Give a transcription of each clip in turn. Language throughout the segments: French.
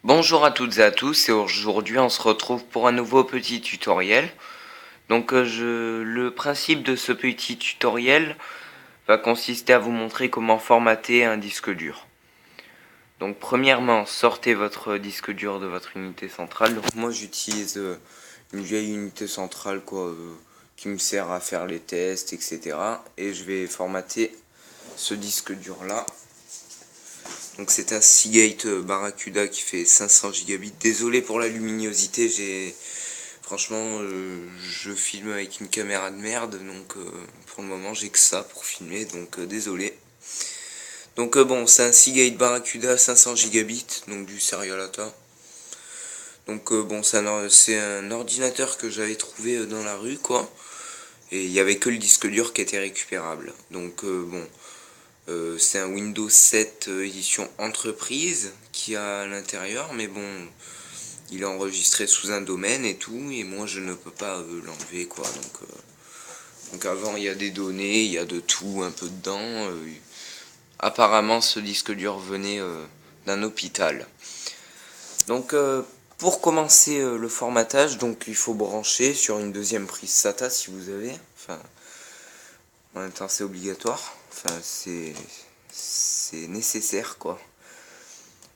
Bonjour à toutes et à tous, et aujourd'hui on se retrouve pour un nouveau petit tutoriel. Donc le principe de ce petit tutoriel va consister à vous montrer comment formater un disque dur. Donc premièrement, sortez votre disque dur de votre unité centrale. Donc moi j'utilise une vieille unité centrale qui me sert à faire les tests, etc. Et je vais formater ce disque dur là. Donc c'est un Seagate Barracuda qui fait 500 gigabits. Désolé pour la luminosité, franchement je filme avec une caméra de merde, donc pour le moment j'ai que ça pour filmer, donc désolé. Donc bon, c'est un Seagate Barracuda 500 gigabits, donc du Serialata. Donc bon, c'est un ordinateur que j'avais trouvé dans la rue quoi. Et il n'y avait que le disque dur qui était récupérable. Donc bon, c'est un Windows 7 édition entreprise qui a à l'intérieur, mais bon, il est enregistré sous un domaine et tout, et moi je ne peux pas l'enlever quoi. Donc avant il y a des données, il y a de tout un peu dedans. Apparemment ce disque dur venait d'un hôpital. Donc pour commencer le formatage, donc il faut brancher sur une deuxième prise SATA si vous avez. Enfin, en même temps c'est obligatoire. Enfin c'est nécessaire quoi.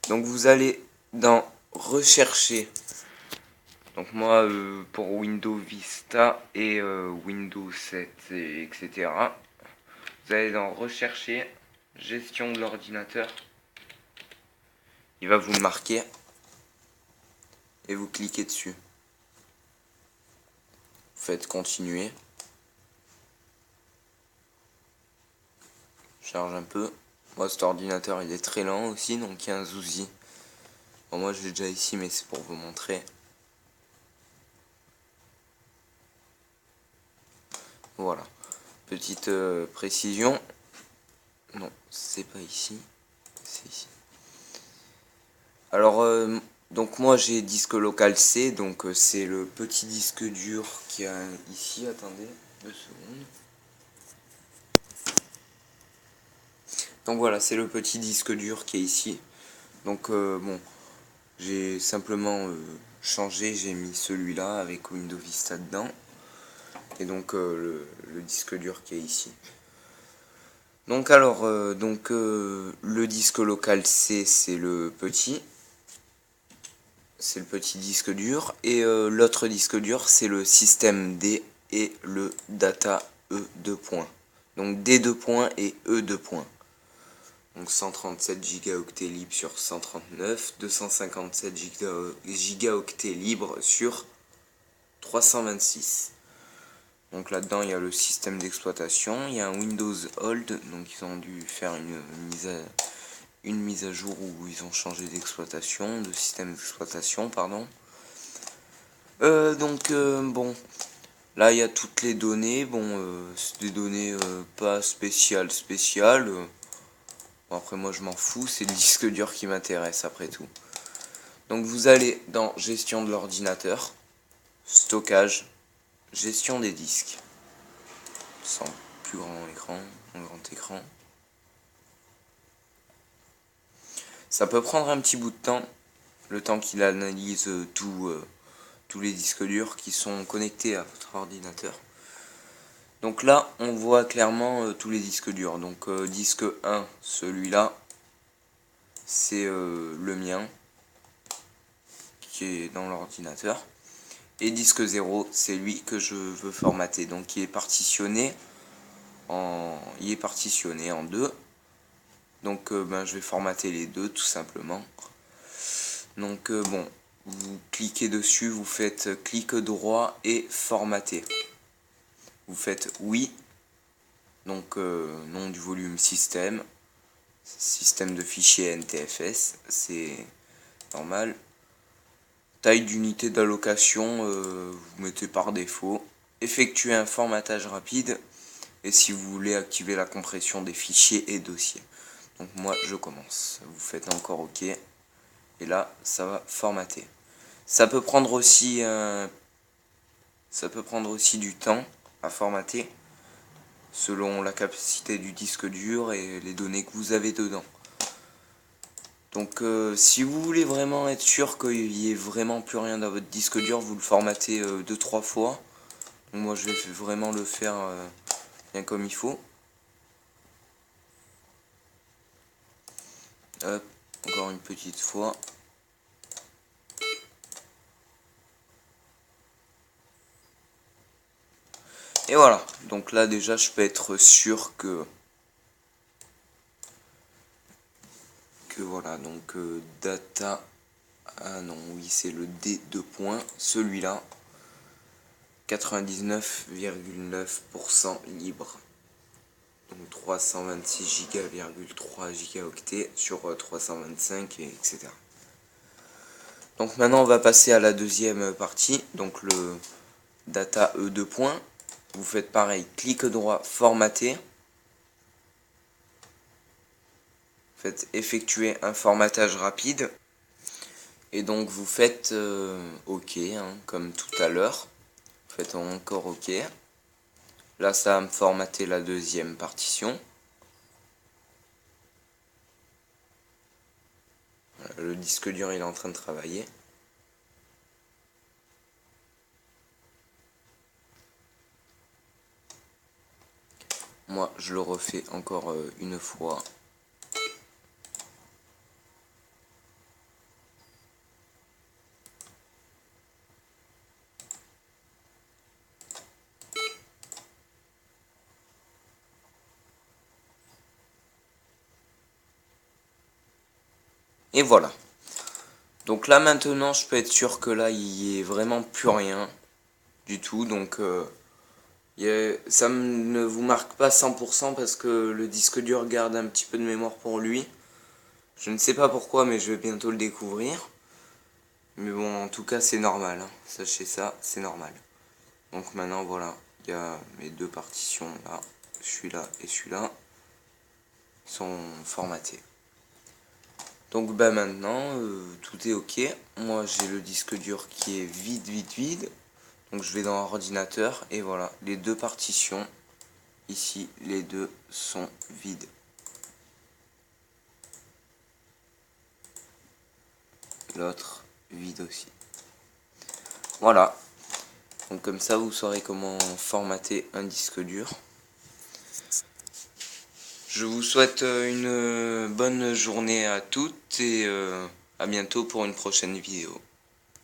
Donc vous allez dans rechercher. Donc moi pour Windows Vista et Windows 7 etc. Vous allez dans rechercher gestion de l'ordinateur. Il va vous le marquer et vous cliquez dessus. Vous faites continuer. Charge un peu. Moi cet ordinateur il est très lent aussi, donc il y a un souci. Bon, moi je l'ai déjà ici mais c'est pour vous montrer. Voilà. Petite précision. Non, c'est pas ici. C'est ici. Alors, donc moi j'ai disque local C, donc c'est le petit disque dur qui a ici. Attendez, 2 secondes. Donc voilà, c'est le petit disque dur qui est ici. Donc bon, j'ai simplement changé, j'ai mis celui-là avec Windows Vista dedans. Et donc le disque dur qui est ici. Donc alors, le disque local C, c'est le petit disque dur, et l'autre disque dur c'est le système D et le data E2 points. Donc D2 points et E2 points. Donc 137 gigaoctets libres sur 139, 257 gigaoctets libres sur 326. Donc là-dedans, il y a le système d'exploitation, il y a un Windows Old, donc ils ont dû faire une mise à jour où ils ont changé d'exploitation, de système d'exploitation, pardon. Bon, là il y a toutes les données, bon, c'est des données pas spéciales. Bon, après moi je m'en fous, c'est le disque dur qui m'intéresse après tout. Donc vous allez dans gestion de l'ordinateur, stockage, gestion des disques. Sans plus grand écran, un grand écran. Ça peut prendre un petit bout de temps, le temps qu'il analyse tous les disques durs qui sont connectés à votre ordinateur. Donc là, on voit clairement tous les disques durs. Donc disque 1, celui-là, c'est le mien, qui est dans l'ordinateur. Et disque 0, c'est lui que je veux formater. Donc il est partitionné en deux. Donc je vais formater les deux tout simplement. Donc bon, vous cliquez dessus, vous faites clic droit et formater. Vous faites oui, donc nom du volume système de fichier NTFS, c'est normal. Taille d'unité d'allocation, vous mettez par défaut. Effectuez un formatage rapide, et si vous voulez activer la compression des fichiers et dossiers. Donc moi je commence, vous faites encore OK, et là ça va formater. Ça peut prendre aussi du temps à formater selon la capacité du disque dur et les données que vous avez dedans. Donc si vous voulez vraiment être sûr qu'il n'y ait vraiment plus rien dans votre disque dur, vous le formatez 2-3 fois. Donc moi je vais vraiment le faire bien comme il faut. Hop, encore une petite fois. Et voilà, donc là déjà je peux être sûr que voilà, donc data, ah non, oui c'est le D2 points, celui-là, 99,9% libre. Donc 326 Go,3 gigaoctets sur 325, etc. Donc maintenant on va passer à la deuxième partie, donc le data E2 points. Vous faites pareil, clic droit, formater. Faites effectuer un formatage rapide. Et donc vous faites OK, hein, comme tout à l'heure. Vous faites encore OK. Là ça va me formater la deuxième partition. Voilà, le disque dur il est en train de travailler. Moi je le refais encore une fois. Et voilà. Donc là maintenant je peux être sûr que là il n'y ait vraiment plus rien du tout. Donc ça ne vous marque pas 100% parce que le disque dur garde un petit peu de mémoire pour lui. Je ne sais pas pourquoi mais je vais bientôt le découvrir. Mais bon en tout cas c'est normal. Hein. Sachez ça, c'est normal. Donc maintenant voilà, il y a mes deux partitions là. Celui-là et celui-là sont formatés. Donc bah maintenant tout est ok. Moi j'ai le disque dur qui est vide. Donc je vais dans ordinateur et voilà, les deux partitions ici, les deux sont vides. L'autre vide aussi. Voilà. Donc comme ça vous saurez comment formater un disque dur. Je vous souhaite une bonne journée à toutes et à bientôt pour une prochaine vidéo.